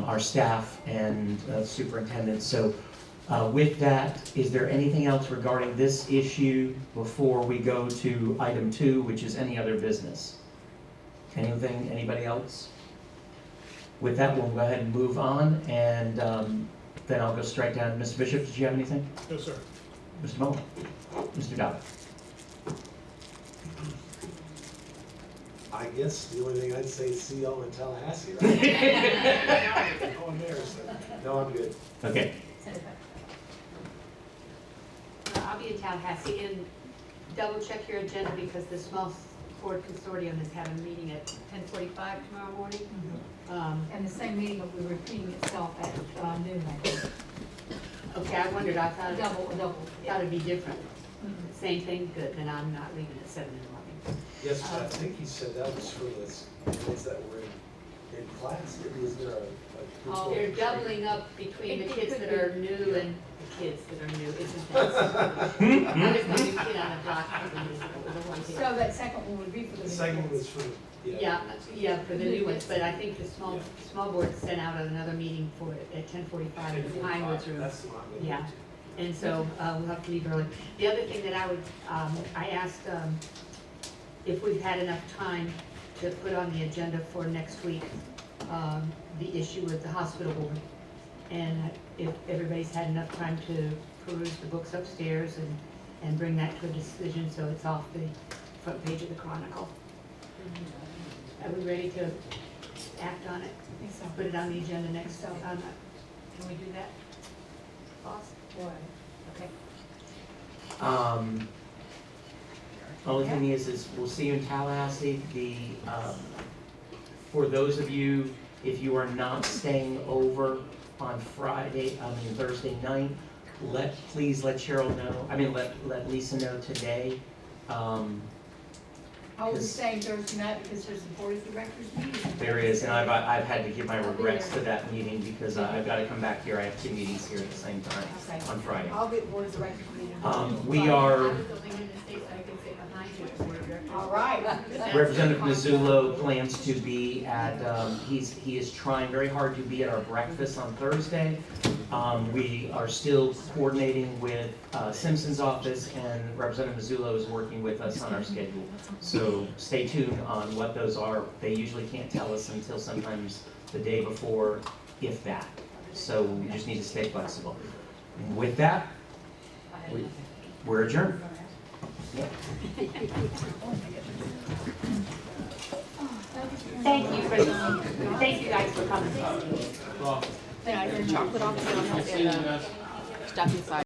our staff and superintendent. So with that, is there anything else regarding this issue before we go to item 2, which is any other business? Anything, anybody else? With that, we'll go ahead and move on, and then I'll go straight down. Mr. Bishop, did you have anything? No, sir. Mr. Mullen? Mr. Dowd? I guess the only thing I'd say is see y'all in Tallahassee, right? Going there, so, no, I'm good. Okay. I'll be in Tallahassee, and double check your agenda because the small board consortium is having a meeting at 10:45 tomorrow morning. And the same meeting will be repeating itself at noon, I think. Okay, I wondered, I thought Double. it'd be different. Same thing, good, then I'm not leaving at 7 in the morning. Yes, but I think he said that was for the kids that were in class. Is there a? Oh, they're doubling up between the kids that are new and the kids that are new, isn't that? I was the new kid on the block. So that second one would be for the. The second one was for, Yeah, for the new ones, but I think the small board sent out another meeting for it at 10:45 in the Pinewood room. That's the one I'm Yeah. going to. And so we'll have to leave early. The other thing that I would, I asked if we've had enough time to put on the agenda for next week, the issue with the hospital board. And if everybody's had enough time to peruse the books upstairs and bring that to a decision so it's off the front page of the Chronicle. Are we ready to act on it? I think so. Put it on the agenda next, can we do that, boss? Okay. Only thing is we'll see you in Tallahassee. For those of you, if you are not staying over on Thursday night, please let Cheryl know, let Lisa know today. I will be staying Thursday night because there's the board of directors meeting. There is, and I've had to give my regrets to that meeting because I've got to come back here. I have 2 meetings here at the same time Okay. on Friday. I'll be at board of directors meeting. We are, I was only going to say so I can sit behind you as board of directors. All right. Representative Mizzullo plans to be at, he is trying very hard to be at our breakfast on Thursday. We are still coordinating with Simpson's office, and Representative Mizzullo is working with us on our schedule. So stay tuned on what those are. They usually can't tell us until sometimes the day before, if that. So we just need to stay flexible. With that, we're adjourned. Yeah. Thank you guys for coming. Then I get chocolate off the stuff inside.